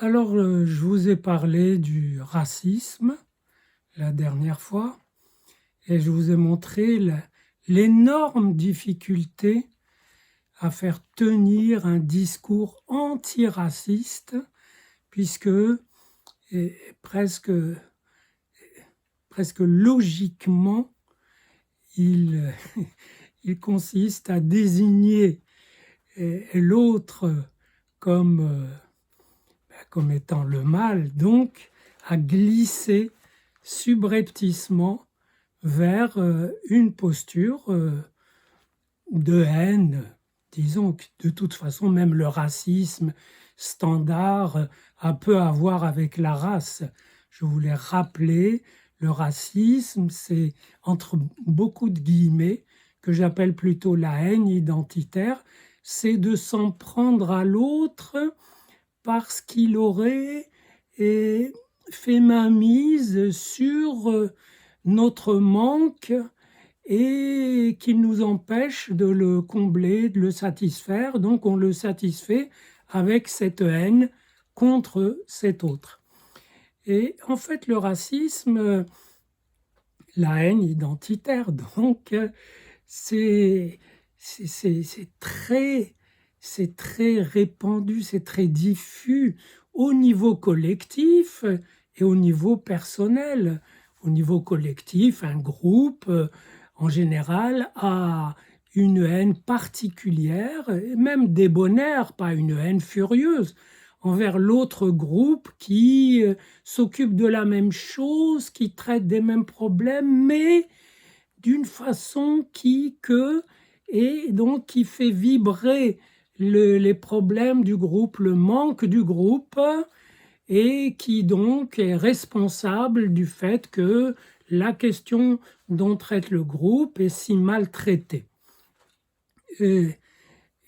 Alors, je vous ai parlé du racisme la dernière fois et je vous ai montré l'énorme difficulté à faire tenir un discours antiraciste puisque et presque, presque logiquement, il, il consiste à désigner l'autre comme, comme étant le mal, donc à glisser subrepticement vers une posture de haine. Disons que de toute façon, même le racisme standard a peu à voir avec la race. Je voulais rappeler, le racisme, c'est entre beaucoup de guillemets, que j'appelle plutôt la haine identitaire, c'est de s'en prendre à l'autre parce qu'il aurait fait mainmise sur notre manque et qu'il nous empêche de le combler, de le satisfaire. Donc on le satisfait avec cette haine contre cet autre. Et en fait, le racisme, la haine identitaire, donc, c'est très, c'est très répandu, c'est très diffus au niveau collectif et au niveau personnel. Au niveau collectif, un groupe, en général, a une haine particulière, et même débonnaire, pas une haine furieuse, envers l'autre groupe qui s'occupe de la même chose, qui traite des mêmes problèmes, mais d'une façon et donc qui fait vibrer les problèmes du groupe, le manque du groupe, et qui donc est responsable du fait que la question dont traite le groupe est si maltraitée. Et,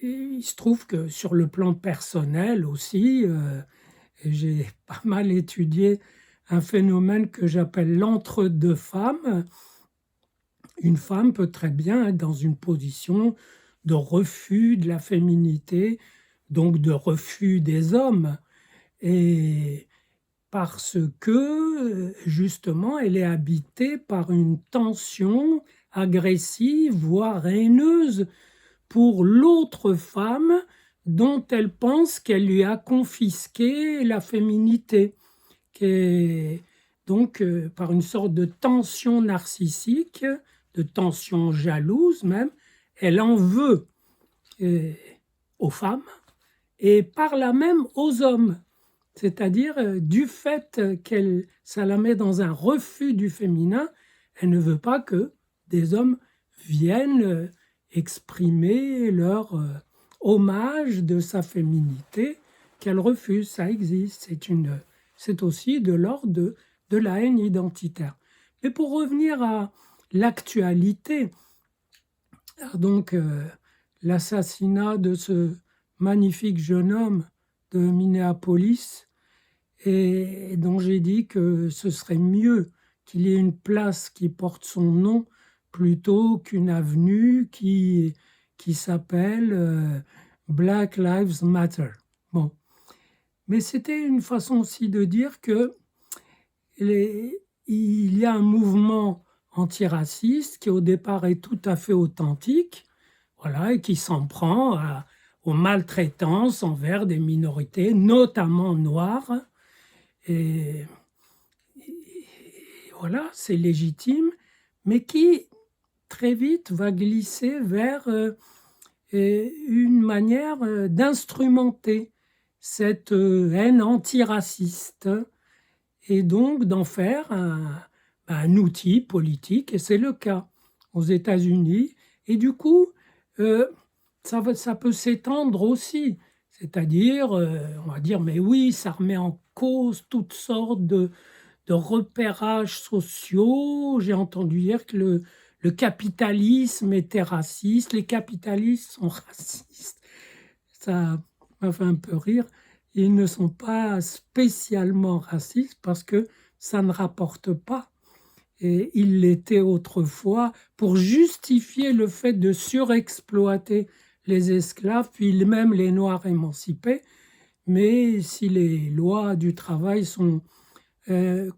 et il se trouve que sur le plan personnel aussi, j'ai pas mal étudié un phénomène que j'appelle l'entre-deux femmes. Une femme peut très bien être dans une position de refus de la féminité, donc de refus des hommes, et parce que justement elle est habitée par une tension agressive, voire haineuse pour l'autre femme dont elle pense qu'elle lui a confisqué la féminité, donc par une sorte de tension narcissique, de tension jalouse même, elle en veut euh, aux femmes et par là même aux hommes. C'est-à-dire, du fait ça la met dans un refus du féminin, elle ne veut pas que des hommes viennent exprimer leur hommage de sa féminité qu'elle refuse. Ça existe. C'est aussi de l'ordre de la haine identitaire. Mais pour revenir à l'actualité, donc l'assassinat de ce magnifique jeune homme de Minneapolis, et dont j'ai dit que ce serait mieux qu'il y ait une place qui porte son nom plutôt qu'une avenue qui s'appelle Black Lives Matter. Bon. Mais c'était une façon aussi de dire que il y a un mouvement antiraciste qui au départ est tout à fait authentique, voilà, et qui s'en prend aux maltraitances envers des minorités, notamment noires. Et, voilà, c'est légitime, mais qui très vite va glisser vers une manière d'instrumenter cette haine antiraciste et donc d'en faire un outil politique, et c'est le cas aux États-Unis. Et du coup, ça peut s'étendre aussi, c'est-à-dire, on va dire, mais oui, ça remet en cause toutes sortes de repérages sociaux. J'ai entendu dire que le capitalisme était raciste, les capitalistes sont racistes. Ça m'a fait un peu rire. Ils ne sont pas spécialement racistes parce que ça ne rapporte pas. Et ils l'étaient autrefois pour justifier le fait de surexploiter les esclaves, puis même les Noirs émancipés. mais si les lois du travail sont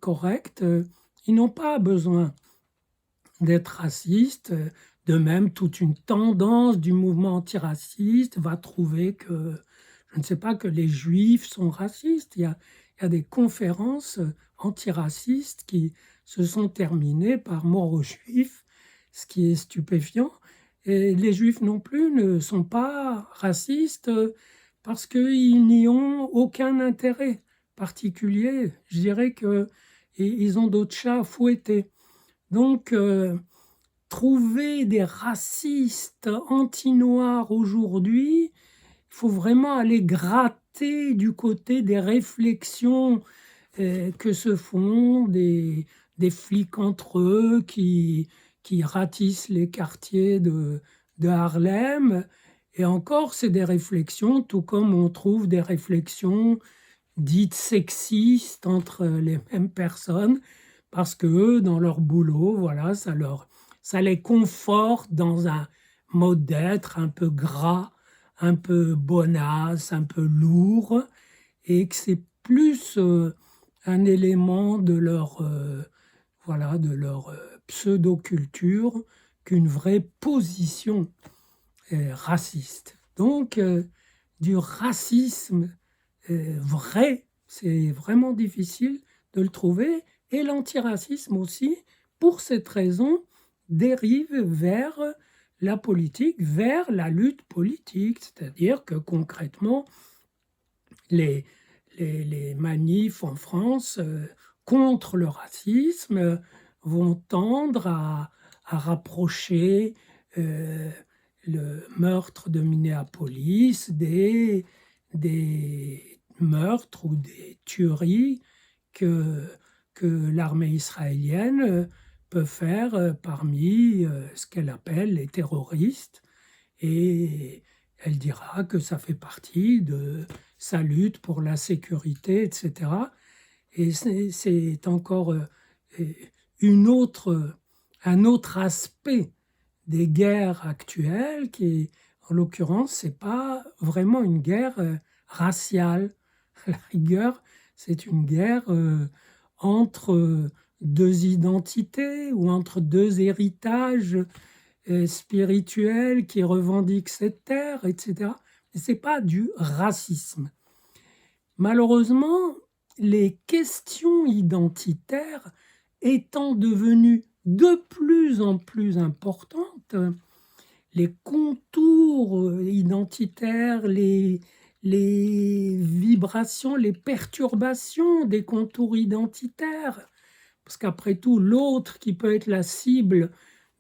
correctes, ils n'ont pas besoin d'être racistes. De même, toute une tendance du mouvement antiraciste va trouver que, je ne sais pas, que les juifs sont racistes. Il y a des conférences antiracistes qui se sont terminées par mort aux juifs, ce qui est stupéfiant. Et les juifs non plus ne sont pas racistes parce qu'ils n'y ont aucun intérêt particulier. Je dirais que ils ont d'autres chats à fouetter. Donc, trouver des racistes anti-noirs aujourd'hui, il faut vraiment aller gratter du côté des réflexions que se font des flics entre eux qui ratissent les quartiers de Harlem. Et encore, c'est des réflexions, tout comme on trouve des réflexions dites sexistes entre les mêmes personnes, parce que eux, dans leur boulot, voilà, ça les conforte dans un mode d'être un peu gras, un peu bonasse, un peu lourd, et que c'est plus un élément de leur, voilà, de leur pseudo-culture qu'une vraie position raciste. Donc, du racisme vrai, c'est vraiment difficile de le trouver. Et l'antiracisme aussi, pour cette raison, dérive vers la politique, vers la lutte politique. C'est-à-dire que concrètement, les, les manifs en France contre le racisme vont tendre à rapprocher le meurtre de Minneapolis des meurtres ou des tueries que, que l'armée israélienne peut faire parmi ce qu'elle appelle les terroristes. Et elle dira que ça fait partie de sa lutte pour la sécurité, etc. Et c'est encore une autre, un autre aspect des guerres actuelles qui, en l'occurrence, c'est pas vraiment une guerre raciale. À la rigueur, c'est une guerre entre deux identités ou entre deux héritages spirituels qui revendiquent cette terre, etc. Mais c'est pas du racisme. Malheureusement, les questions identitaires étant devenues de plus en plus importantes, les contours identitaires, les vibrations, les perturbations des contours identitaires, parce qu'après tout, l'autre qui peut être la cible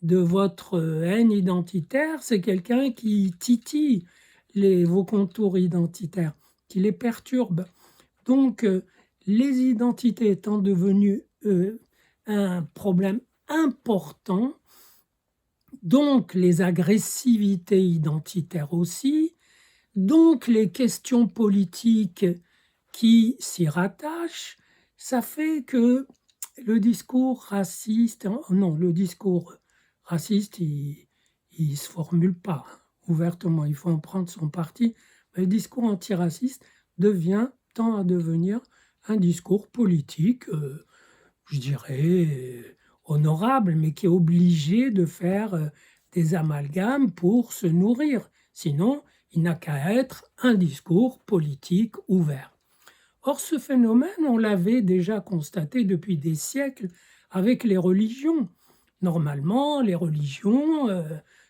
de votre haine identitaire, c'est quelqu'un qui titille vos contours identitaires, qui les perturbe. Donc, les identités étant devenues un problème important, donc les agressivités identitaires aussi, donc les questions politiques qui s'y rattachent, ça fait que le discours raciste, non, le discours raciste, il ne se formule pas ouvertement, il faut en prendre son parti, mais le discours antiraciste tend à devenir un discours politique, je dirais, honorable, mais qui est obligé de faire des amalgames pour se nourrir. Sinon, il n'a qu'à être un discours politique ouvert. Or, ce phénomène, on l'avait déjà constaté depuis des siècles avec les religions. Normalement, les religions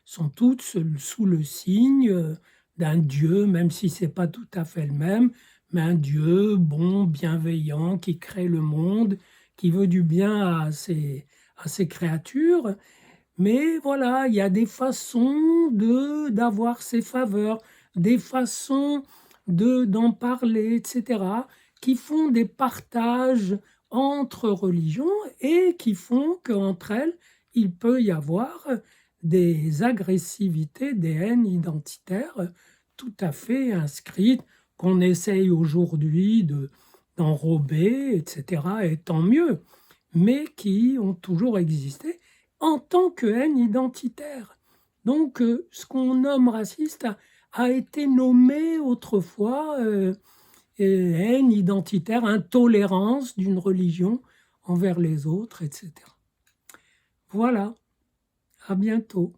sont toutes sous le signe d'un Dieu, même si ce n'est pas tout à fait le même, mais un Dieu bon, bienveillant, qui crée le monde, qui veut du bien à ses créatures. Mais voilà, il y a des façons d'avoir ses faveurs, des façons d'en parler, etc., qui font des partages entre religions et qui font qu'entre elles, il peut y avoir des agressivités, des haines identitaires tout à fait inscrites qu'on essaye aujourd'hui d'enrober, etc., et tant mieux, mais qui ont toujours existé en tant que haine identitaire. Donc, ce qu'on nomme raciste a été nommé autrefois haine identitaire, intolérance d'une religion envers les autres, etc. Voilà, à bientôt.